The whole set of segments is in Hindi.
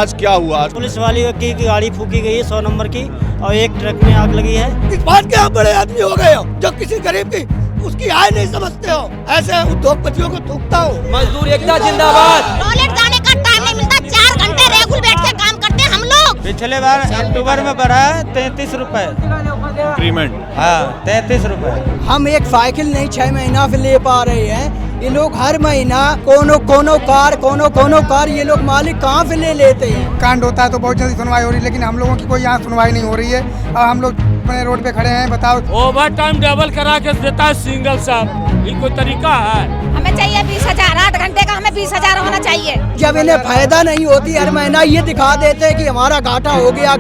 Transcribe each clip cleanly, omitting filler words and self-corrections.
आज क्या हुआ? आज पुलिस वाली की गाड़ी फूकी गई है 100 नंबर की और एक ट्रक में आग लगी है। इस बात के आप बड़े आदमी हो गए हो जो किसी गरीब की उसकी आय नहीं समझते हो, ऐसे उद्योगपतियों को थूकता हो। मजदूर एकता जिंदाबाद। टॉयलेट जाने का टाइम नहीं मिलता, 4 घंटे रेगुलर बैठ के काम करते हैं हम लोग। पिछले बार अक्टूबर में बढ़ा है 33 रुपए इंक्रीमेंट। हाँ 33 रुपए। हम एक साइकिल नहीं 6 महीना से ले पा रहे हैं, ये लोग हर महीना कोनो कार ये लोग मालिक कहाँ से ले लेते हैं। कांड होता है तो बहुत जल्दी सुनवाई हो रही है, लेकिन हम लोगों की कोई यहाँ सुनवाई नहीं हो रही है और हम लोग अपने रोड पे खड़े हैं। बताओ, ओवर टाइम डबल करा के देता है सिंगल साहब, ये कोई तरीका है? हमें चाहिए 20,000, 8 घंटे का हमें 20,000 होना चाहिए। जब इन्हें फायदा नहीं होती हर महीना ये दिखा देते हैं कि हमारा घाटा हो गया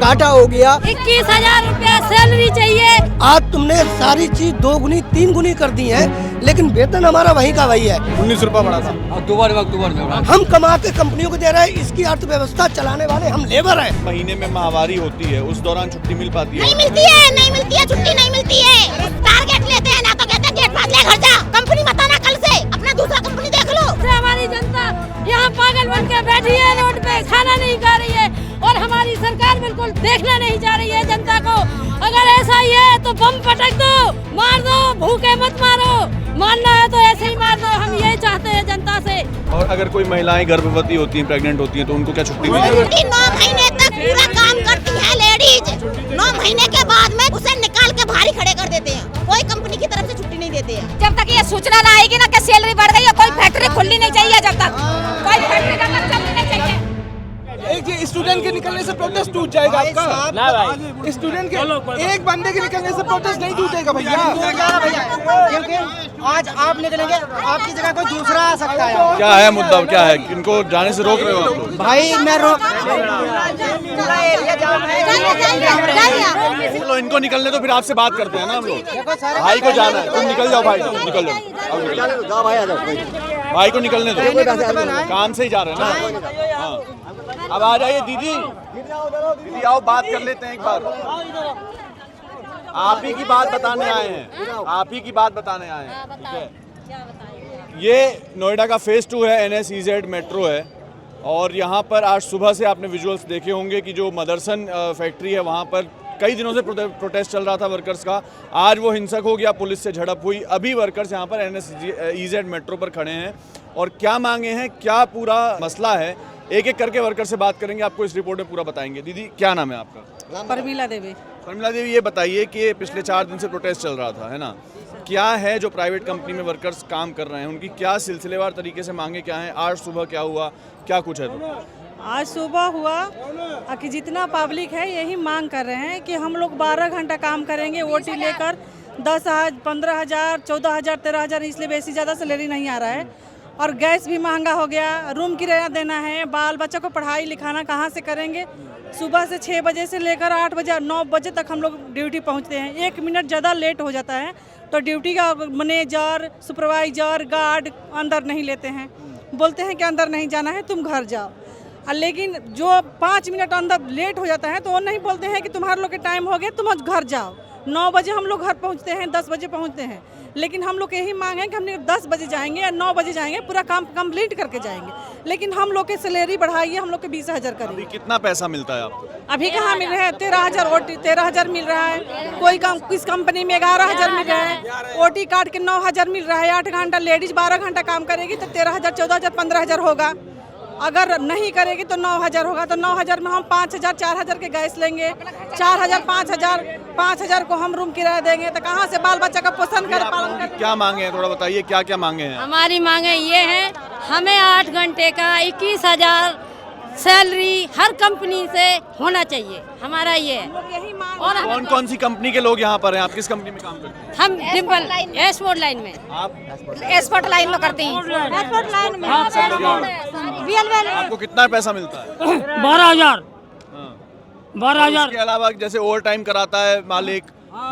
21,000 रुपया सैलरी चाहिए। आज तुमने सारी चीज 2 गुनी 3 गुनी कर दी है, लेकिन वेतन हमारा वही का वही है। 19 रुपए बढ़ा था अक्टूबर में हम कमा के कंपनियों को दे रहे हैं, इसकी अर्थव्यवस्था चलाने वाले हम लेबर हैं। महीने में माहवारी होती है, उस दौरान छुट्टी मिल पाती है? नहीं मिलती है, छुट्टी नहीं मिलती है। टारगेट लेते हैं ना तो कहते हैं गेट पास ले घर जा। कंपनी मत आना कल से, अपना दूसरा कंपनी देख लो। हमारी जनता यहाँ पागल बन के बैठी है रोड पे, खाना नहीं खा रही है और हमारी सरकार बिल्कुल देखना नहीं चाह रही है जनता को। अगर ऐसा ही है तो बम पटक दो, मार दो, भूखे मत मारो, मारना है तो ऐसे ही मार दो। हम यही चाहते हैं जनता से। और अगर कोई महिलाएं गर्भवती होती हैं, प्रेग्नेंट होती हैं, तो उनको क्या छुट्टी मिलेगी? 9 महीने तक पूरा काम करती है लेडीज। 9 महीने के बाद में उसे निकाल के भारी खड़े कर देते हैं। कोई कंपनी की तरफ से छुट्टी नहीं देते हैं। जब तक ये सूचना ना आएगी ना कि सैलरी बढ़ गई है, कोई फैक्ट्री खुलनी नहीं चाहिए। जब तक कोई फैक्ट्री का काम चलनी नहीं चाहिए। एक स्टूडेंट के निकलने से प्रोटेस्ट टूट जाएगा आपका? ना भाई, स्टूडेंट के एक बंदे के निकलने से प्रोटेस्ट नहीं टूटेगा भैया। क्योंकि आज आप निकलेंगे, आपकी जगह कोई दूसरा आ सकता है। क्या है मुद्दा, क्या है? इनको जाने से रोक रहे हो आप लोग? भाई मैं चलो इनको निकलने तो फिर आपसे बात करते हैं ना हम लोग। भाई को जाना है, तुम निकल जाओ, भाई निकल जाओ, भाई को निकलने दो, काम से ही जा रहे हैं ना। हाँ। अब आ जाइए दीदी आओ, बात कर लेते हैं एक बार। आप ही की बात बताने आए हैं, ठीक है? ये नोएडा का फेज 2 है, NSEZ मेट्रो है। और यहाँ पर आज सुबह से आपने विजुअल्स देखे होंगे कि जो मदरसन फैक्ट्री है वहाँ पर कई दिनों से प्रोटेस्ट चल रहा था वर्कर्स का। आज वो हिंसक हो गया, पुलिस से झड़प हुई। अभी वर्कर्स यहाँ पर NSEZ मेट्रो पर खड़े हैं और क्या मांगे हैं, क्या पूरा मसला है, एक एक करके वर्कर से बात करेंगे, आपको इस रिपोर्ट में पूरा बताएंगे। दीदी क्या नाम है आपका? परमीला देवी। परमीला देवी, ये बताइए कि ये पिछले 4 दिन से प्रोटेस्ट चल रहा था, है ना? क्या है जो प्राइवेट कंपनी में वर्कर्स काम कर रहे हैं, उनकी क्या सिलसिलेवार तरीके से मांगे क्या हैं? आज सुबह क्या हुआ, क्या कुछ है? तो आज सुबह हुआ कि जितना पब्लिक है यही मांग कर रहे हैं कि हम लोग 12 घंटा काम करेंगे, ओटी लेकर 10,000, 15,000, 14,000, 13,000, इसलिए बेसी ज़्यादा सैलरी नहीं आ रहा है। और गैस भी महंगा हो गया, रूम किराया देना है, बाल बच्चों को पढ़ाई लिखाना कहाँ से करेंगे? सुबह से 6 बजे से लेकर 8 बजे 9 बजे तक हम लोग ड्यूटी पहुँचते हैं। 1 मिनट ज़्यादा लेट हो जाता है तो ड्यूटी का मैनेजर, सुपरवाइजर, गार्ड अंदर नहीं लेते हैं, बोलते हैं कि अंदर नहीं जाना है, तुम घर जाओ। लेकिन जो 5 मिनट अंदर लेट हो जाता है तो वो नहीं बोलते हैं कि तुम्हारे लोग के टाइम हो गया, तुम घर जाओ। 9 बजे हम लोग घर पहुंचते हैं, 10 बजे पहुंचते हैं, लेकिन हम लोग यही मांग है कि हमने 10 बजे जाएंगे या 9 बजे जाएंगे, पूरा काम कंप्लीट करके जाएंगे। लेकिन हम लोग की सैलरी बढ़ाइए, हम लोग के 20,000 करेंगे। कितना पैसा मिलता है आपको? अभी कहाँ मिल रहा है? 13,000 ओटी, 13,000 मिल रहा है। कोई किस कंपनी में 11,000 मिल रहा है। ओटी काट के 9,000 मिल रहा है। 8 घंटा लेडीज 12 घंटा काम करेगी तो 13,000, 14,000, 15,000 होगा। अगर नहीं करेगी तो 9,000 होगा। तो 9,000 में हम 5,000, 4,000 के गैस लेंगे, 4,000, 5,000 को हम रूम किराया देंगे, तो कहाँ से बाल बच्चा का पोषण कर पालन कर? क्या मांगे हैं, थोड़ा बताइए, क्या क्या मांगे हैं? हमारी मांगे ये है, हमें 8 घंटे का 21,000 सैलरी हर कंपनी से होना चाहिए, हमारा ये है। और कौन कौन सी कंपनी के लोग यहाँ पर हैं? आप किस कंपनी में काम करते हैं? हम डिम्पल एक्सपोर्ट लाइन में। आप एक्सपोर्ट लाइन में करते हैं। एक्सपोर्ट लाइन में। आपको कितना पैसा मिलता है? 12,000। 12,000 के अलावा जैसे ओवर टाइम कराता है मालिक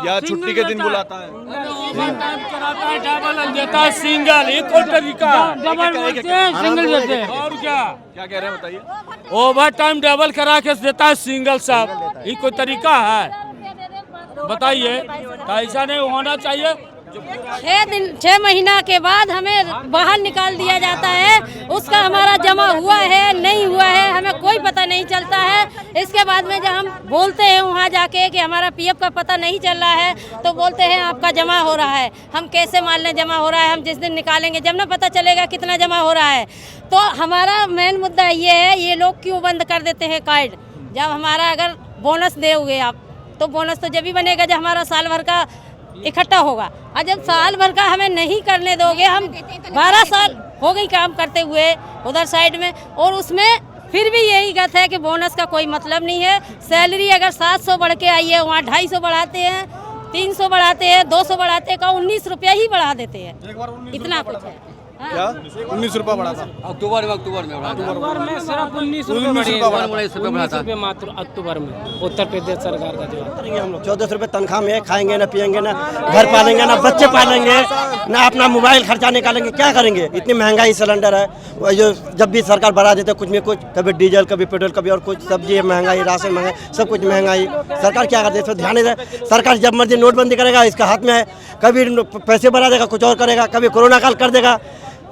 या छुट्टी के दिन बुलाता है? कराता है, डबल देता है, सिंगल, एक और तरीका डबल सिंगल देते हैं। और क्या क्या कह रहे हैं बताइए? ओवर टाइम डबल करा के देता है सिंगल साहब, ये कोई तरीका है? बताइए, ऐसा नहीं होना चाहिए। 6 महीना के बाद हमें बाहर निकाल दिया जाता है। उसका हमारा जमा हुआ है नहीं हुआ है हमें कोई पता नहीं चलता है। इसके बाद में जब हम बोलते हैं वहाँ जाके कि हमारा पीएफ का पता नहीं चल रहा है तो बोलते हैं आपका जमा हो रहा है। हम कैसे मान लें जमा हो रहा है? हम जिस दिन निकालेंगे जब ना पता चलेगा कितना जमा हो रहा है। तो हमारा मेन मुद्दा ये है, ये लोग क्यों बंद कर देते हैं कार्ड? जब हमारा अगर बोनस दोगे आप तो बोनस तो जब भी बनेगा जब हमारा साल भर का इकट्ठा होगा। और जब साल भर का हमें नहीं करने दोगे, हम 12 साल हो गई काम करते हुए उधर साइड में, और उसमें फिर भी यही गत है कि बोनस का कोई मतलब नहीं है। सैलरी अगर 700 बढ़ के आई है वहाँ 250 बढ़ाते हैं, 300 बढ़ाते हैं, 200 बढ़ाते हैं, 19 रुपया ही बढ़ा देते हैं। इतना कुछ है। क्या 19 रुपया बढ़ा था? अक्टूबर में सिर्फ 19 रुपये मात्र अक्टूबर में उत्तर प्रदेश सरकार का जो हम लोग 1400 रुपये तनख्वाह में खाएंगे ना पियेंगे ना घर पालेंगे ना बच्चे पालेंगे ना अपना मोबाइल खर्चा निकालेंगे, क्या करेंगे? इतनी महंगाई सिलेंडर है। वो जो जब भी सरकार बढ़ा देते कुछ में कुछ, कभी डीजल कभी पेट्रोल कभी और कुछ, सब्जी महंगाई, राशन महंगाई, सब कुछ महंगाई। सरकार क्या करती है? इस पर ध्यान नहीं दे। सरकार जब मर्जी नोटबंदी करेगा इसका हाथ में है, कभी पैसे बढ़ा देगा कुछ और करेगा, कभी कोरोना काल कर देगा,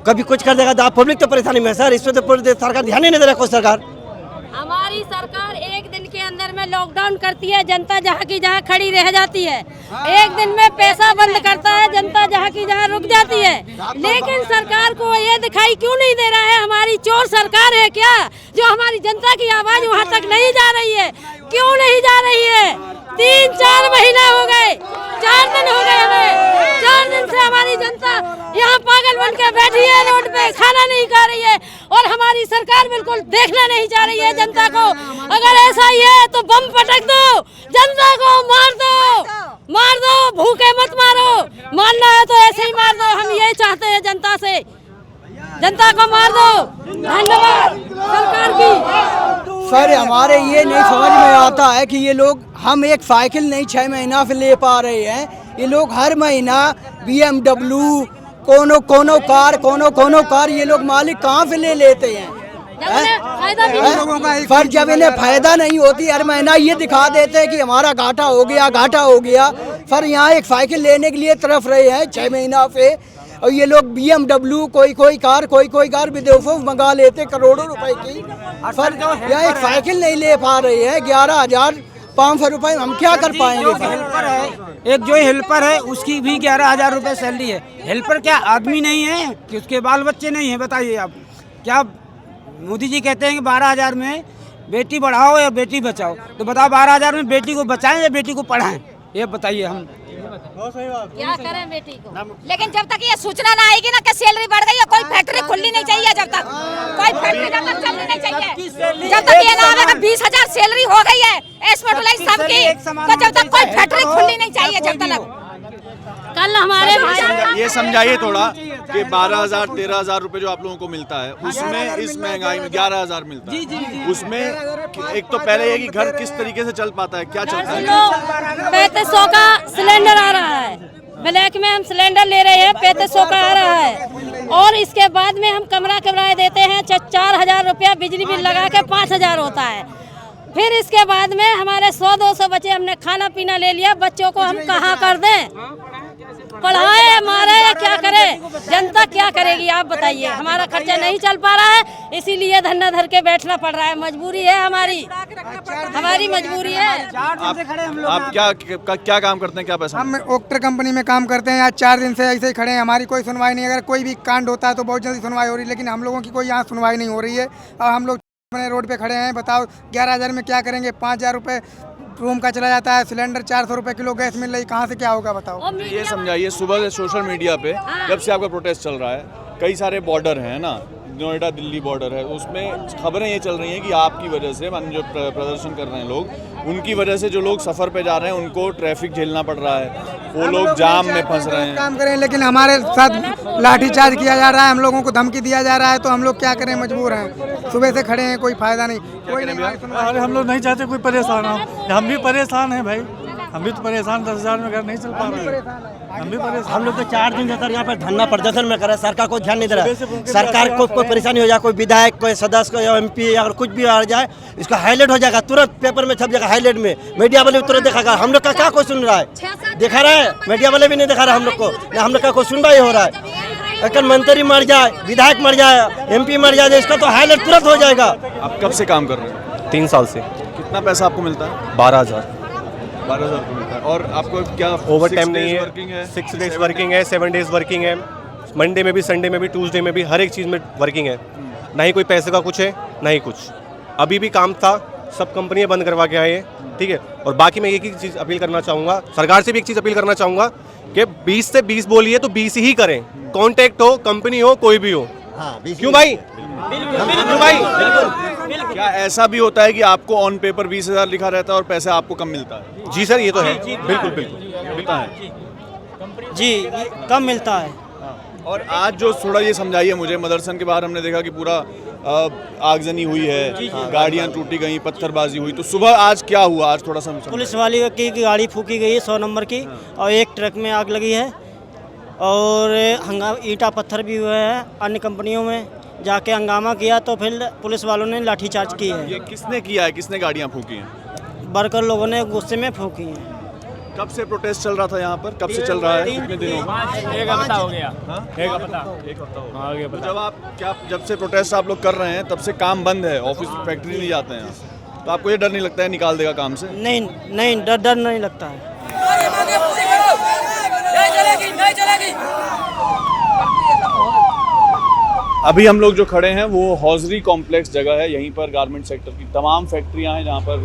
कभी कुछ कर देगा। पब्लिक तो परेशानी में है सर, इस पर तो सरकार ध्यान ही नहीं दे रहा कोई सरकार। हमारी सरकार एक दिन के अंदर में लॉकडाउन करती है, जनता जहाँ की जहाँ खड़ी रह जाती है। एक दिन में पैसा बंद करता है, जनता जहाँ की जहाँ रुक जाती है। लेकिन सरकार को ये दिखाई क्यों नहीं दे रहा है? हमारी चोर सरकार है क्या, जो हमारी जनता की आवाज वहाँ तक नहीं जा रही है? क्यों नहीं जा रही है? 3-4 महीना हो गए, 4 दिन हो गए हमें। 4 दिन से हमारी जनता यहाँ पागल बन के बैठी है रोड पे, खाना नहीं खा रही है, और हमारी सरकार बिल्कुल देखना नहीं चाह रही है जनता को। अगर ऐसा ही है तो बम पटक दो, जनता को मार दो, भूखे मत मारो। मारना है तो ऐसे ही मार दो। हम यही चाहते हैं जनता से, जनता को मार दो। धन्यवाद सरकार की। सर हमारे ये नहीं समझ में आता है कि ये लोग, हम एक साइकिल नहीं 6 महीना से ले पा रहे हैं, ये लोग हर महीना BMW कोनो कार ये लोग मालिक कहाँ से ले लेते हैं? पर जब इन्हें फायदा नहीं होती हर महीना ये दिखा देते हैं कि हमारा घाटा हो गया। सर यहाँ एक साइकिल लेने के लिए तरफ रहे हैं 6 महीना से, और ये लोग BMW कोई कार विदेशों से मंगा लेते करोड़ों रुपए की। सर यहाँ एक साइकिल नहीं ले पा रहे हैं, 11,500 रुपए हम क्या कर पाएंगे? एक जो हेल्पर है उसकी भी 11,000 रुपये सैलरी है। हेल्पर क्या आदमी नहीं है कि उसके बाल बच्चे नहीं है? बताइए आप। क्या मोदी जी कहते हैं कि 12,000 में बेटी बढ़ाओ या बेटी बचाओ, तो बताओ 12,000 में बेटी को बचाएं या बेटी को पढ़ाएं? ये बताइए हम क्या करें बेटी को। लेकिन जब तक ये सूचना ना आएगी ना कि सैलरी बढ़ गई है, कोई फैक्ट्री खुलनी नहीं चाहिए। जब तक कोई फैक्ट्री जब तक चलनी नहीं चाहिए, जब तक ये ना आएगा 20,000 सैलरी हो गई है सबकी, तो जब तक कोई फैक्ट्री खुलनी नहीं चाहिए। जब तक कल हमारे भाई ये समझाइए थोड़ा कि 12,000-13,000 रुपए जो आप लोगों को मिलता है उसमें इस महंगाई में 11,000 मिलता है, उसमें एक तो पहले ये कि घर किस तरीके से चल पाता है, क्या चलता है? 3500 का सिलेंडर आ रहा है, ब्लैक में हम सिलेंडर ले रहे हैं, 3500 का आ रहा है। और इसके बाद में हम कमरा किराया देते हैं 4,000 रुपया, बिजली बिल लगा के 5,000 होता है। फिर इसके बाद में हमारे 100-200 बच्चे, हमने खाना पीना ले लिया, बच्चों को हम कहाँ कर दें? पढ़ाए मारे या क्या करें? जनता क्या करेगी आप बताइए? हमारा खर्चा नहीं चल पा रहा है, इसीलिए धरना धर के बैठना पड़ रहा है। मजबूरी है हमारी मजबूरी है। आप क्या काम करते हैं, क्या पैसा? हम ओक्टर कंपनी में काम करते हैं। आज 4 दिन से ऐसे ही खड़े हैं, हमारी कोई सुनवाई नहीं। अगर कोई भी कांड होता है तो बहुत जल्दी सुनवाई हो रही है, लेकिन हम लोगों की कोई यहाँ सुनवाई नहीं हो रही है। और हम लोग अपने रोड पे खड़े हैं। बताओ 11,000 में क्या करेंगे? 5,000 रुपये रूम का चला जाता है, सिलेंडर 400 रुपये किलो गैस मिल रही, कहाँ से क्या होगा बताओ? ये समझाइए, सुबह से सोशल मीडिया पे जब से आपका प्रोटेस्ट चल रहा है, कई सारे बॉर्डर हैं ना, नोएडा दिल्ली बॉर्डर है, उसमें खबरें ये चल रही हैं कि आपकी वजह से, मान जो प्रदर्शन कर रहे हैं लोग, उनकी वजह से जो लोग सफ़र पे जा रहे हैं उनको ट्रैफिक झेलना पड़ रहा है, वो लोग जाम में फंस रहे हैं। काम करें लेकिन हमारे साथ लाठीचार्ज किया जा रहा है, हम लोगों को धमकी दिया जा रहा है, तो हम लोग क्या करें? मजबूर हैं, सुबह से खड़े हैं, कोई फायदा नहीं, कोई नहीं। अरे हम लोग नहीं चाहते कोई परेशान हो, हम भी परेशान हैं भाई, हम भी तो परेशान, 10,000 में घर नहीं चल पा रहे हैं। हम लोग तो 4 दिन से सर यहाँ पर धरना प्रदर्शन में कर रहे हैं, सरकार को ध्यान नहीं दे रहा है। सरकार को कोई परेशानी हो जाए, कोई विधायक, कोई सदस्य, कोई MP अगर कुछ भी आ जाए, इसका हाईलाइट हो जाएगा, तुरंत पेपर में छप जाएगा, हाईलाइट में मीडिया वाले तुरंत दिखाएगा। हम लोग का क्या कोई सुन रहा है? दिखा रहा है, मीडिया वाले भी नहीं दिखा रहा हम लोग को, हम लोग का कोई सुनवाई हो रहा है। अगर मंत्री मर जाए, विधायक मर जाए, MP मर जाए, इसका तो हाईलाइट तुरंत हो जाएगा। आप कब से काम कर रहे हैं? 3 साल से। कितना पैसा आपको मिलता है? 12,000। 12,000 रुपये मिलता है। और आपको क्या ओवर टाइम 6 नहीं days है, working है? 6 डेज वर्किंग है, 7 डेज वर्किंग है, मंडे में भी, संडे में भी, ट्यूसडे में भी, हर एक चीज़ में वर्किंग है। ना ही कोई पैसे का कुछ है, ना ही कुछ। अभी भी काम था, सब कंपनियां बंद करवा के आए हैं, ठीक है। और बाकी मैं एक ही चीज़ अपील करना चाहूँगा, सरकार से भी एक चीज़ अपील करना चाहूँगा कि 20 से 20 बोलिए तो 20 ही करें। कॉन्टैक्ट हो, कंपनी हो, कोई भी हो। क्यों भाई? क्यों भाई? क्या ऐसा भी होता है कि आपको ऑन पेपर 20,000 लिखा रहता है और पैसा आपको कम मिलता है? जी सर, ये तो है, बिल्कुल बिल्कुल मिलता है जी, कम मिलता है। और आज जो थोड़ा ये समझाइए मुझे, मदरसन के बाहर हमने देखा कि पूरा आगजनी हुई है, गाड़ियां टूटी गई, पत्थरबाजी हुई, तो सुबह आज क्या हुआ? आज थोड़ा सा पुलिस वाली की गाड़ी फूकी गई है 100 नंबर की, और एक ट्रक में आग लगी है, और ईंटा पत्थर भी हुए हैं। अन्य कंपनियों में जाके हंगामा किया तो फिर पुलिस वालों ने लाठीचार्ज की है। ये किसने किया है? किसने गाड़ियां फूकी हैं? वर्कर लोगों ने गुस्से में फूकी हैं। कब से प्रोटेस्ट चल रहा था यहाँ पर? कब से चल रहा है? कितने दिनों? एक हफ्ता हो गया। एक हफ्ता हो गया। जब से प्रोटेस्ट आप लोग कर रहे हैं तब से काम बंद है, ऑफिस फैक्ट्री नहीं जाते हैं, तो आपको ये डर नहीं लगता है निकाल देगा काम से? नहीं, डर नहीं लगता है। अभी हम लोग जो खड़े हैं वो हौजरी कॉम्प्लेक्स जगह है। यहीं पर गारमेंट सेक्टर की तमाम फैक्ट्रियां हैं जहां पर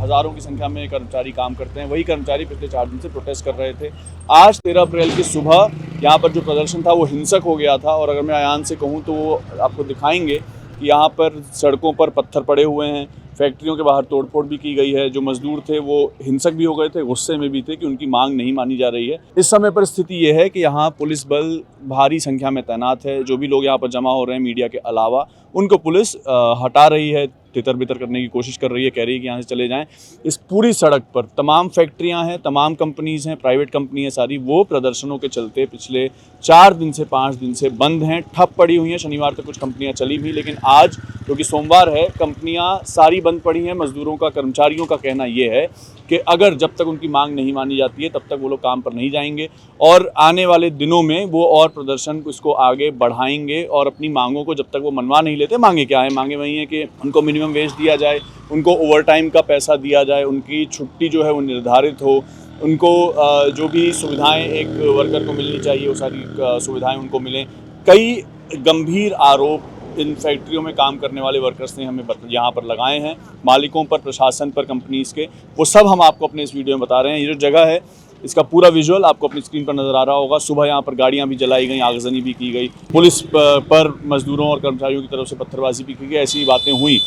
हज़ारों की संख्या में कर्मचारी काम करते हैं। वही कर्मचारी पिछले 4 दिन से प्रोटेस्ट कर रहे थे। आज 13 अप्रैल की सुबह यहाँ पर जो प्रदर्शन था वो हिंसक हो गया था, और अगर मैं आयान से कहूँ तो वो आपको दिखाएंगे कि यहाँ पर सड़कों पर पत्थर पड़े हुए हैं, फैक्ट्रियों के बाहर तोड़फोड़ भी की गई है। जो मजदूर थे वो हिंसक भी हो गए थे, गुस्से में भी थे कि उनकी मांग नहीं मानी जा रही है। इस समय पर स्थिति ये है कि यहाँ पुलिस बल भारी संख्या में तैनात है। जो भी लोग यहाँ पर जमा हो रहे हैं मीडिया के अलावा, उनको पुलिस हटा रही है, तितर बितर करने की कोशिश कर रही है, कह रही है कि यहाँ से चले जाएं। इस पूरी सड़क पर तमाम फैक्ट्रियां हैं, तमाम कंपनीज़ हैं, प्राइवेट कंपनी है सारी, वो प्रदर्शनों के चलते पिछले 4 दिन से 5 दिन से बंद हैं, ठप पड़ी हुई हैं। शनिवार तक कुछ कंपनियां चली भी, लेकिन आज क्योंकि सोमवार है, कंपनियां सारी बंद पड़ी हैं। मजदूरों का, कर्मचारियों का कहना ये है कि अगर जब तक उनकी मांग नहीं मानी जाती है तब तक वो लोग काम पर नहीं जाएंगे, और आने वाले दिनों में वो और प्रदर्शन इसको आगे बढ़ाएंगे और अपनी मांगों को जब तक वो मनवा नहीं लेते। मांगे क्या है? मांगे वही है कि उनको मिनिमम वेज दिया जाए, उनको ओवर टाइम का पैसा दिया जाए, उनकी छुट्टी जो है वो निर्धारित हो, उनको जो भी सुविधाएं एक वर्कर को मिलनी चाहिए वो सारी सुविधाएं उनको मिलें। कई गंभीर आरोप इन फैक्ट्रियों में काम करने वाले वर्कर्स ने हमें यहाँ पर लगाए हैं, मालिकों पर, प्रशासन पर, कंपनीज़ के। वो सब हम आपको अपने इस वीडियो में बता रहे हैं। ये जो जगह है इसका पूरा विजुअल आपको अपनी स्क्रीन पर नज़र आ रहा होगा। सुबह यहाँ पर गाड़ियाँ भी जलाई गई, आगजनी भी की गई, पुलिस पर मजदूरों और कर्मचारियों की तरफ से पत्थरबाजी भी की गई, ऐसी बातें हुई।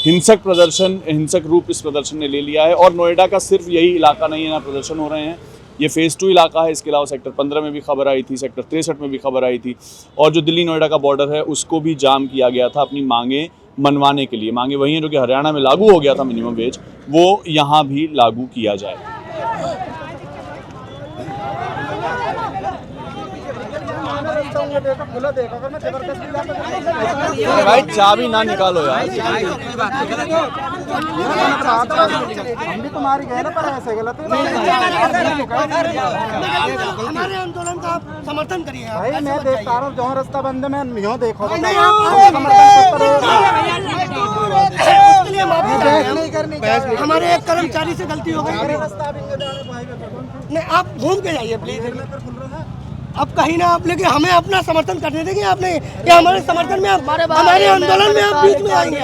हिंसक प्रदर्शन, हिंसक रूप इस प्रदर्शन ने ले लिया है। और नोएडा का सिर्फ यही इलाका नहीं है जहाँ प्रदर्शन हो रहे हैं, ये फेज़ 2 इलाका है। इसके अलावा सेक्टर 15 में भी खबर आई थी, सेक्टर 63 में भी खबर आई थी, और जो दिल्ली नोएडा का बॉर्डर है उसको भी जाम किया गया था अपनी मांगें मनवाने के लिए। मांगे वही हैं जो कि हरियाणा में लागू हो गया था मिनिमम वेज, वो यहाँ भी लागू किया जाए। भाई चाबी ना निकालो यार। हम भी तुम्हारी गए ना, पर ऐसे गलत हमारे आंदोलन का आप समर्थन करिए। भाई मैं देख पा रहा हूँ, जो रास्ता बंद है मैं यूँ देखो हमारे एक कर्मचारी से गलती हो गई। नहीं, आप घूम के जाइए प्लीज। अब कहीं ना आप लेके हमें अपना समर्थन करने देंगे आपने, या हमारे समर्थन में हमारे आंदोलन में आप बीच में आएंगे।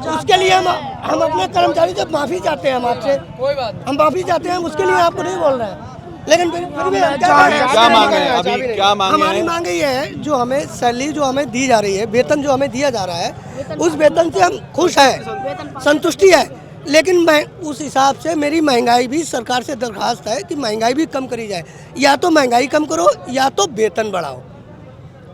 उसके लिए हम अपने कर्मचारी से माफी चाहते हैं, हम आपसे हम माफी चाहते हैं, उसके लिए आपको नहीं बोल रहे हैं। लेकिन फिर भी क्या मांगे हैं अभी? क्या मांगे? हमारी मांगे ये है, जो हमें सैलरी जो हमें दी जा रही है, वेतन जो हमें दिया जा रहा है, उस वेतन से हम खुश हैं, संतुष्टि है। लेकिन मैं उस हिसाब से मेरी महंगाई भी, सरकार से दरखास्त है कि महंगाई भी कम करी जाए। या तो महंगाई कम करो या तो वेतन बढ़ाओ।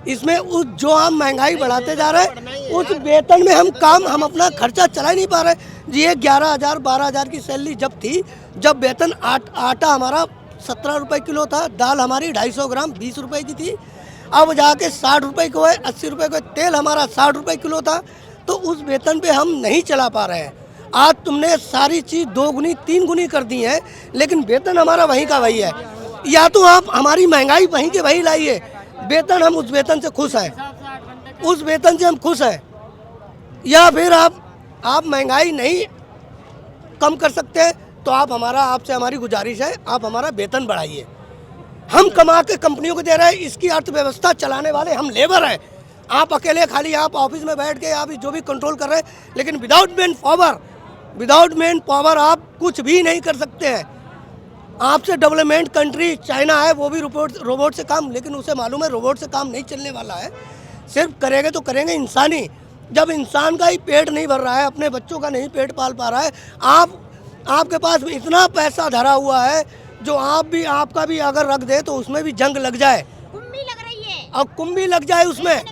इसमें उस जो हम महंगाई बढ़ाते जा रहे हैं, उस वेतन में हम अपना खर्चा चला ही नहीं पा रहे। ये 11,000 12,000 की सैलरी जब थी, जब वेतन आटा हमारा 17 रुपए किलो था, दाल हमारी 250 ग्राम 20 रुपए की थी, अब जाके 60 रुपए को है, 80 रुपए को है। तेल हमारा 60 रुपए किलो था, तो उस वेतन पे हम नहीं चला पा रहे हैं। आज तुमने सारी चीज़ 2 गुनी 3 गुनी कर दी है, लेकिन वेतन हमारा वहीं का वही है। या तो आप हमारी महंगाई वहीं के वही लाइए, वेतन हम उस वेतन से खुश हैं, उस वेतन से हम खुश हैं, या फिर आप महंगाई नहीं कम कर सकते तो आपसे हमारी गुजारिश है, आप हमारा वेतन बढ़ाइए। हम कमा के कंपनियों को दे रहे हैं, इसकी अर्थव्यवस्था चलाने वाले हम लेबर हैं। आप अकेले खाली आप ऑफिस में बैठ के आप जो भी कंट्रोल कर रहे हैं, लेकिन विदाउट मैन पावर आप कुछ भी नहीं कर सकते हैं। आपसे डेवलपमेंट कंट्री चाइना है, वो भी रोबोट से काम, लेकिन उसे मालूम है रोबोट से काम नहीं चलने वाला है। सिर्फ करेंगे तो करेंगे इंसानी। जब इंसान का ही पेट नहीं भर रहा है, अपने बच्चों का नहीं पेट पाल पा रहा है, आपके पास इतना पैसा धरा हुआ है जो आपका भी अगर रख दे तो उसमें भी जंग लग जाए, कुंभी लग रही है, और कुंभी लग जाए उसमें,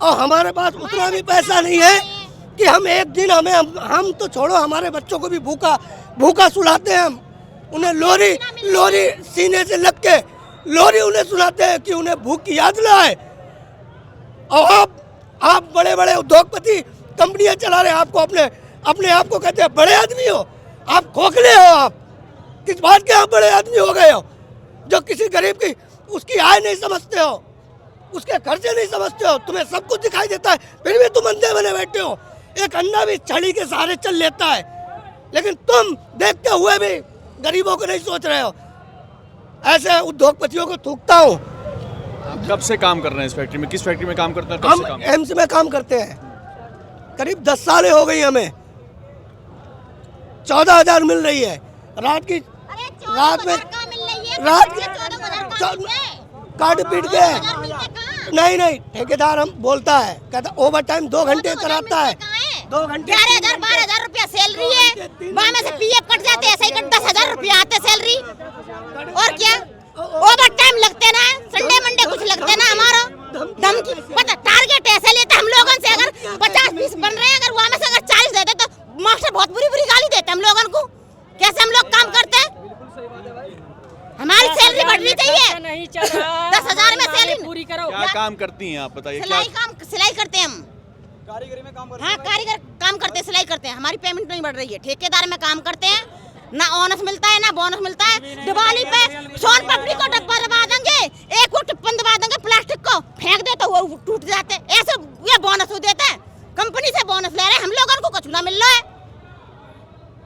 और हमारे पास उतना भी पैसा नहीं है कि हम एक दिन हम तो छोड़ो, हमारे बच्चों को भी भूखा सुलाते हैं। हम उन्हें लोरी सीने से लग के लोरी उन्हें सुनाते हैं कि उन्हें भूख की याद ना आए। और आप बड़े बड़े उद्योगपति कंपनियां चला रहे हैं, आपको अपने आप को कहते हैं बड़े आदमी हो, आप खोखले हो। आप किस बात के आप बड़े आदमी हो गए हो जो किसी गरीब की उसकी आय नहीं समझते हो, उसके खर्चे नहीं समझते हो। तुम्हें सब कुछ दिखाई देता है, फिर भी तुम अंधे बने बैठे हो। एक अंधा भी छड़ी के सहारे चल लेता है, लेकिन तुम देखते हुए भी गरीबों को नहीं सोच रहे हो। ऐसे उद्योगपतियों को थूकता हूँ। कब से काम कर रहे हैं इस फैक्ट्री में? किस फैक्ट्री में काम करते हैं? हम एम्स में काम करते हैं, करीब 10 साल हो गई हमें। 14,000 मिल रही है रात में काट पीट के। नहीं ठेकेदार हम बोलता है, कहता ओवर टाइम 2 घंटे कराता है, 2 घंटे 11,000-12,000 रुपया सैलरी है, वहाँ में से पीएफ कट जाते हैं, सही कट 10,000 रुपया आते सैलरी। और क्या ओवर टाइम लगते ना, संडे मंडे कुछ लगते ना। हमारा धमकी पता टारगेट ऐसे लेते हम लोगों से, अगर 50-20 बन रहे हैं, अगर वहाँ में से अगर 40 देते तो मास्टर बहुत बुरी गाली देते हम लोगों को। कैसे हम लोग काम करते हैं? हमारी सैलरी बढ़नी चाहिए, नहीं चल रहा 10,000 में सैलरी पूरी करो। क्या काम करती हैं आप बताइए? सिलाई करते हैं हम, कारीगरी में काम करते हैं। हाँ, कारीगर काम करते हैं, सिलाई करते हैं। हमारी पेमेंट नहीं बढ़ रही है, ठेकेदार में काम करते हैं, ना ओनस मिलता है ना बोनस मिलता है। दिवाली पे सोन पापड़ी को डब्बा दबा देंगे, एक को टिप्पन दबा देंगे प्लास्टिक को, फेंक दे तो वो टूट जाते। ऐसे ये बोनस हो देता है, कंपनी से बोनस ले रहे हैं, हम लोगों को कुछ ना मिल रहा है।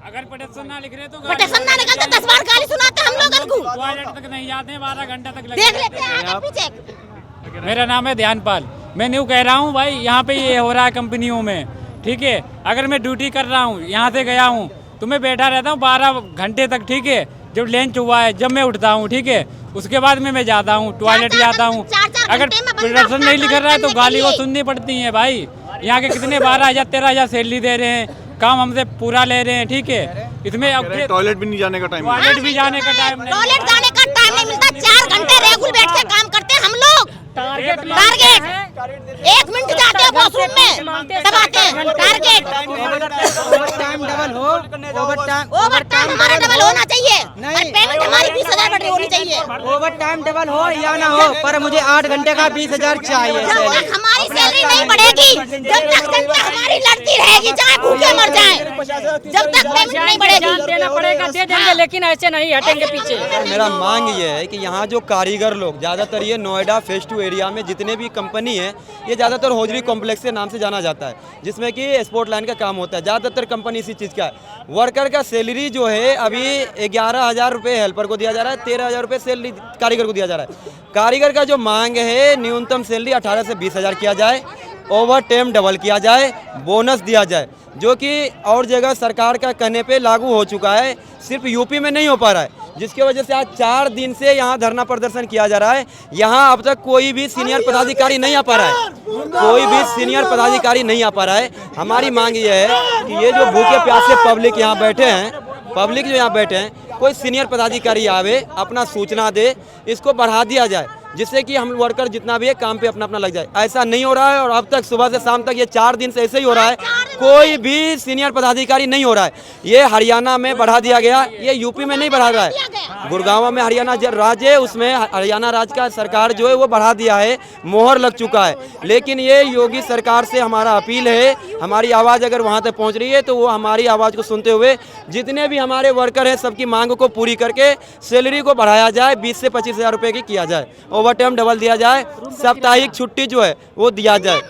अगर पटेशन ना लिख रहे तो पटेशन ना निकलता 10 बार गाली सुनाते हम लोगों को। टॉयलेट तक नहीं जाते हैं, 12 घंटा तक देख लेते हैं आगे पीछे। मेरा नाम है ध्यानपाल। मैं न्यू कह रहा हूँ भाई, यहाँ पे ये हो रहा है कंपनियों में, ठीक है। अगर मैं ड्यूटी कर रहा हूँ, यहाँ से गया हूँ तो मैं बैठा रहता हूँ 12 घंटे तक, ठीक है। जब लंच हुआ है, जब मैं उठता हूँ, ठीक है, उसके बाद में मैं जाता हूँ टॉयलेट जाता हूँ। अगर पटेशन नहीं लिख रहा है तो गाली वो सुननी पड़ती है भाई। यहाँ के कितने 12,000 13,000 सैलरी दे रहे हैं, काम हमसे पूरा ले रहे हैं, ठीक है। इसमें टॉयलेट भी नहीं जाने का टाइम, टॉयलेट भी जाने का टाइम नहीं, टॉयलेट जाने का टाइम नहीं मिलता। 4 घंटे रेगुलर बैठ के काम करते हैं हम लोग। टारगेट 1 मिनट जाते हैं वॉशरूम में, दबाते हैं टारगेट। ओवर टाइम हमारा डबल होना चाहिए, और पेमेंट हमारी 20,000 बढ़ रही होनी चाहिए। ओवर टाइम डबल हो या ना हो, पर मुझे 8 घंटे का 20,000 चाहिए। जब तक हमारी सैलरी नहीं बढ़ेगी, जब तक जनता हमारी लड़ती रहेगी, चाहे भूखे मर जाए, जब तक पेमेंट नहीं बढ़ेगी। देना पड़ेगा, दे देंगे, लेकिन ऐसे नहीं हटेंगे पीछे। मेरा मांग ये है कि यहाँ जो कारीगर लोग, ज़्यादातर ये नोएडा फेज 2 एरिया में जितने भी कंपनी है, ये ज़्यादातर हौजरी कॉम्प्लेक्स के नाम से जाना जाता है, जिसमें कि स्पोर्ट लाइन का काम होता है। ज़्यादातर कंपनी इसी चीज़ का है। वर्कर का सैलरी जो है अभी 11,000 रुपये हेल्पर को दिया जा रहा है, 13,000 रुपये सैलरी कारीगर को दिया जा रहा है। कारीगर का जो मांग है, न्यूनतम सैलरी 18 से 20,000 किया जाए, ओवर टाइम डबल किया जाए, बोनस दिया जाए, जो कि और जगह सरकार का कहने पे लागू हो चुका है, सिर्फ यूपी में नहीं हो पा रहा है, जिसकी वजह से आज 4 दिन से यहाँ धरना प्रदर्शन किया जा रहा है। यहाँ अब तक कोई भी सीनियर पदाधिकारी नहीं आ पा रहा है, कोई भी सीनियर पदाधिकारी नहीं आ पा रहा है। हमारी मांग ये है कि ये जो भूखे प्यासे पब्लिक यहाँ बैठे हैं, पब्लिक जो यहाँ बैठे हैं, कोई सीनियर पदाधिकारी आवे, अपना सूचना दे, इसको बढ़ा दिया जाए। जिससे कि हम वर्कर जितना भी है काम पे अपना अपना लग जाए। ऐसा नहीं हो रहा है और अब तक सुबह से शाम तक ये 4 दिन से ऐसे ही हो रहा है, कोई भी सीनियर पदाधिकारी नहीं हो रहा है। ये हरियाणा में बढ़ा दिया गया, ये यूपी में नहीं बढ़ा रहा है, गुड़गांव में हरियाणा राज्य है, उसमें हरियाणा राज्य का सरकार जो है वो बढ़ा दिया है, मोहर लग चुका है। लेकिन ये योगी सरकार से हमारा अपील है, हमारी आवाज़ अगर वहाँ तक पहुँच रही है तो वो हमारी आवाज़ को सुनते हुए जितने भी हमारे वर्कर हैं सबकी मांग को पूरी करके सैलरी को बढ़ाया जाए, 20 से 25 हज़ार रुपये की किया जाए, ओवर टाइम डबल दिया जाए, साप्ताहिक छुट्टी जो है वो दिया जाए।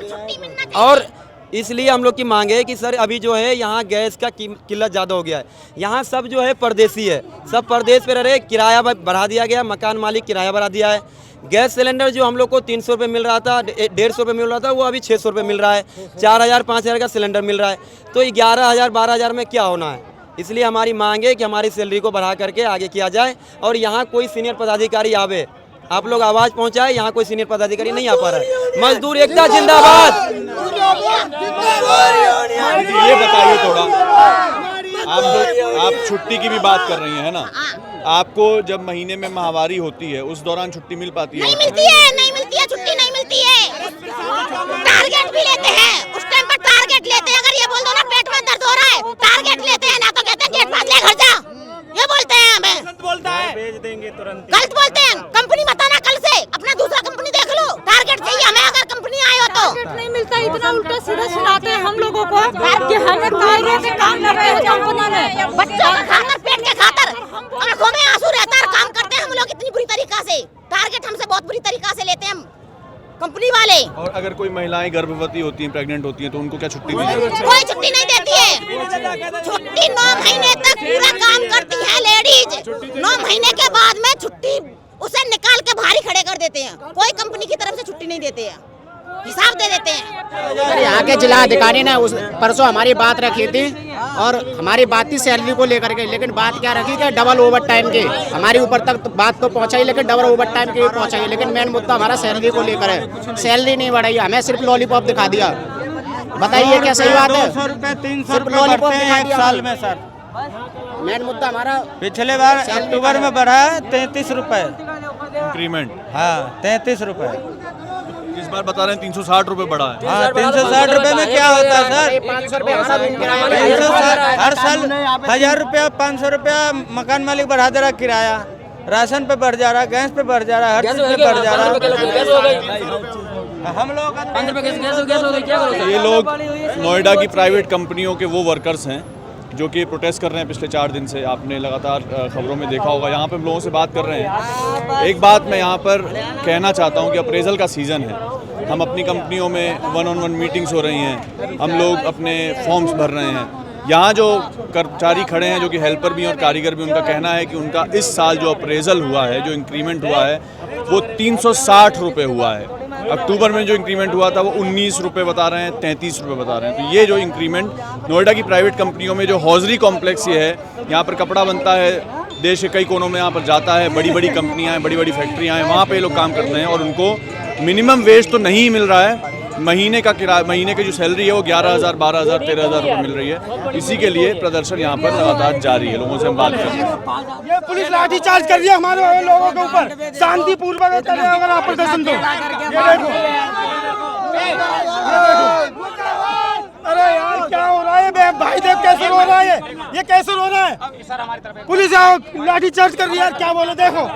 और इसलिए हम लोग की मांग है कि सर अभी जो है यहाँ गैस का किल्लत ज़्यादा हो गया है, यहाँ सब जो है परदेसी है, सब परदेश पे रह रहे, किराया बढ़ा दिया गया, मकान मालिक किराया बढ़ा दिया है। गैस सिलेंडर जो हम लोग को 300 रुपये मिल रहा था, 150 रुपये मिल रहा था, वो अभी 600 रुपये मिल रहा है, 4000 5000 का सिलेंडर मिल रहा है, तो 11000 12000 में क्या होना है। इसलिए हमारी मांग है कि हमारी सैलरी को बढ़ा करके आगे किया जाए और यहाँ कोई सीनियर पदाधिकारी आवे, आप लोग आवाज़ पहुँचाए, यहाँ कोई सीनियर पदाधिकारी नहीं आ पा रहा है। मजदूर एकता जिंदाबाद। ये बताइए थोड़ा, आप छुट्टी की भी बात कर रही हैं, है ना? आपको जब महीने में माहवारी होती है उस दौरान छुट्टी मिल पाती है? नहीं मिलती है, नहीं मिलती है, छुट्टी नहीं मिलती है। टारगेट भी लेते हैं, उस टाइम पर टारगेट लेते हैं। अगर ये बोल दो ना पेट में दर्द हो रहा है, टारगेट लेते हैं, ना तो कहते हैं गेट पास ले घर जा, ये बोलते हैं हमें। भेज देंगे तुरंत। गलत बोलते हैं, कंपनी बताना कल से अपना दूसरा कंपनी देख लो, टारगेट चाहिए हमें अगर कंपनी आए हो तो। नहीं मिलता, इतना उल्टा सीधा सुनाते हैं हम लोगों को कि हमें टारगेट से काम कर रहे हैं कंपनी में, बच्चों का खाकर पेट के खातर आंखों में आंसू रहता है, काम करते हैं हम लोग इतनी बुरी तरीका से, टारगेट हमसे बहुत बुरी तरीका से लेते हैं हम कंपनी वाले। और अगर कोई महिलाएं गर्भवती होती हैं, प्रेग्नेंट होती हैं, तो उनको क्या छुट्टी दी जाती है? कोई छुट्टी नहीं देती है, छुट्टी 9 महीने तक पूरा काम करती है लेडीज, 9 महीने के बाद में छुट्टी उसे निकाल के भारी खड़े कर देते हैं। कोई कंपनी की तरफ से छुट्टी नहीं देते हैं, हिसाब दे देते हैं। यहाँ के जिला अधिकारी ने उस परसों हमारी बात रखी थी और हमारी बात थी सैलरी को लेकर के, लेकिन बात क्या रखी कि डबल ओवर टाइम की, हमारी ऊपर तक तो बात तो पहुँचाई लेकिन डबल ओवर टाइम की पहुँचाई, लेकिन मेन मुद्दा हमारा सैलरी को लेकर है। सैलरी नहीं बढ़ाई, हमें सिर्फ लॉलीपॉप दिखा दिया। बताइए क्या सही बात है? 200 रुपये 300 रुपये बढ़ते हैं एक साल में सर। मेन मुद्दा हमारा पिछले बार अक्टूबर में बढ़ा है 33 रुपये इंक्रीमेंट। हाँ 33 रुपये, इस बार बता रहे हैं 360 रुपये बढ़ा है। हाँ 360 रुपये में क्या होता है सर? 360 हर साल 1000 रुपया 500 रुपया मकान मालिक बढ़ा दे रहा, किराया राशन पे बढ़ जा रहा, गैस पे बढ़ जा रहा, हर चीज पे बढ़ जा रहा। हम लोग ये लोग नोएडा की प्राइवेट कंपनियों के वो वर्कर्स हैं जो कि प्रोटेस्ट कर रहे हैं पिछले 4 दिन से, आपने लगातार खबरों में देखा होगा। यहाँ पे हम लोगों से बात कर रहे हैं। एक बात मैं यहाँ पर कहना चाहता हूँ कि अप्रेजल का सीज़न है, हम अपनी कंपनियों में 1-on-1 मीटिंग्स हो रही हैं, हम लोग अपने फॉर्म्स भर रहे हैं। यहाँ जो कर्मचारी खड़े हैं जो कि हेल्पर भी और कारीगर भी, उनका कहना है कि उनका इस साल जो अप्रेजल हुआ है, जो इंक्रीमेंट हुआ है, वो 360 रुपये हुआ है। अक्टूबर में जो इंक्रीमेंट हुआ था वो 19 रुपये बता रहे हैं, 33 रुपये बता रहे हैं। तो ये जो इंक्रीमेंट नोएडा की प्राइवेट कंपनियों में, जो हौजरी कॉम्प्लेक्स ये है, यहाँ पर कपड़ा बनता है, देश के कई कोनों में यहाँ पर जाता है, बड़ी बड़ी कंपनियाँ हैं, बड़ी बड़ी फैक्ट्रियाँ हैं, वहाँ पे ये लोग काम करते हैं और उनको मिनिमम वेज तो नहीं मिल रहा है। महीने का किराया, महीने की जो सैलरी है वो 11,000 12,000 13,000 रुपये मिल रही है। इसी के लिए प्रदर्शन यहाँ पर लगातार जारी है। लोगों से हम बात कर रहे हैं। ये पुलिस लाठी चार्ज कर दिया हमारे लोगों के ऊपर, शांतिपूर्वक अगर आप प्रदर्शन दो। अरे यार क्या हो रहा है भाई, देख कैसे रो रहा है ये कैसे रो रहा है? पुलिस आओ, लाठी चार्ज कर दिया, क्या बोले देखो।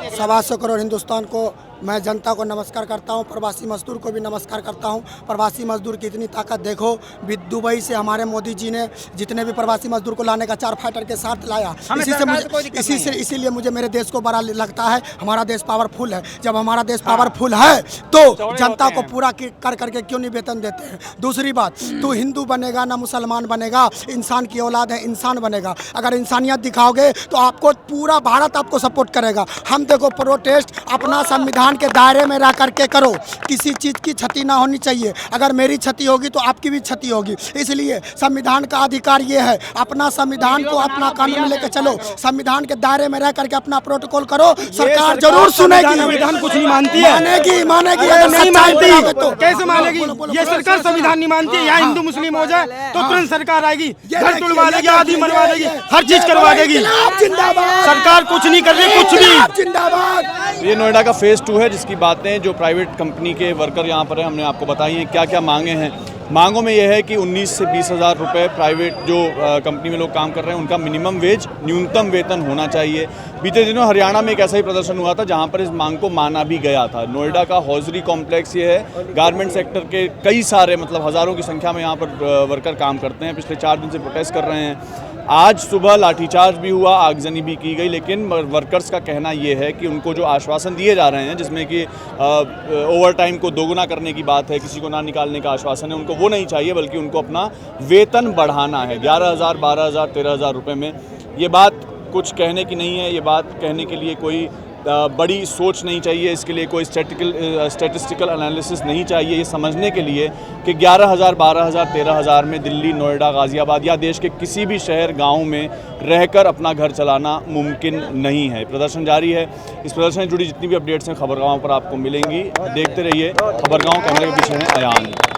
125 करोड़ हिंदुस्तान को मैं जनता को नमस्कार करता हूं, प्रवासी मजदूर को भी नमस्कार करता हूं। प्रवासी मजदूर की इतनी ताकत देखो, दुबई से हमारे मोदी जी ने जितने भी प्रवासी मजदूर को लाने का 4 फाइटर के साथ लाया, इसीलिए मुझे मेरे देश को बड़ा लगता है। हमारा देश पावरफुल है, जब हमारा देश पावरफुल है तो जनता को पूरा कर करके क्यों नहीं वेतन देते हैं? दूसरी बात, तू हिंदू बनेगा ना मुसलमान बनेगा, इंसान की औलाद है, इंसान बनेगा। अगर इंसानियत दिखाओगे तो आपको पूरा भारत आपको सपोर्ट करेगा। हम देखो प्रोटेस्ट अपना संविधान के दायरे में रह करके करो, किसी चीज़ की क्षति ना होनी चाहिए। अगर मेरी क्षति होगी तो आपकी भी क्षति होगी, इसलिए संविधान का अधिकार ये है, अपना संविधान को अपना कानून में लेकर चलो, संविधान के दायरे में रह करके अपना प्रोटोकॉल करो, सरकार जरूर सुनेगी। संविधान कुछ नहीं मानती है, मानेगी अगर नहीं मानती तो कैसे मानेगी? ये सरकार संविधान नहीं मानती है। यहाँ हिंदू मुस्लिम हो जाए तो तुरंत सरकार आएगी, घर तुड़वा देगी, आदि मनवा देगी, हर चीज करवा देगी। सरकार कुछ नहीं कर रही, कुछ भी। ये नोएडा का फेज़ 2 है, जिसकी बातें जो प्राइवेट कंपनी के वर्कर यहाँ पर हैं हमने आपको बताई हैं। क्या क्या मांगे हैं? मांगों में यह है कि 19 से 20 हज़ार रुपये प्राइवेट जो कंपनी में लोग काम कर रहे हैं उनका मिनिमम वेज, न्यूनतम वेतन होना चाहिए। बीते दिनों हरियाणा में एक ऐसा ही प्रदर्शन हुआ था जहां पर इस मांग को माना भी गया था। नोएडा का हौजरी कॉम्प्लेक्स ये है, गारमेंट सेक्टर के कई सारे मतलब हज़ारों की संख्या में यहाँ पर वर्कर काम करते हैं। पिछले 4 दिन से प्रोटेस्ट कर रहे हैं। आज सुबह लाठीचार्ज भी हुआ, आगजनी भी की गई, लेकिन वर्कर्स का कहना ये है कि उनको जो आश्वासन दिए जा रहे हैं, जिसमें कि ओवर टाइम को दोगुना करने की बात है, किसी को ना निकालने का आश्वासन है, उनको वो नहीं चाहिए, बल्कि उनको अपना वेतन बढ़ाना है 11,000, 12,000, 13,000 रुपये में। ये बात कुछ कहने की नहीं है, ये बात कहने के लिए कोई बड़ी सोच नहीं चाहिए, इसके लिए कोई स्टैटिस्टिकल एनालिसिस नहीं चाहिए ये समझने के लिए कि 11,000, 12,000, 13,000 में दिल्ली, नोएडा, गाज़ियाबाद या देश के किसी भी शहर गांव में रहकर अपना घर चलाना मुमकिन नहीं है। प्रदर्शन जारी है। इस प्रदर्शन से जुड़ी जितनी भी अपडेट्स हैं खबरगांव पर आपको मिलेंगी। देखते रहिए खबरगांव, कैमरे के पीछे हैं अयान।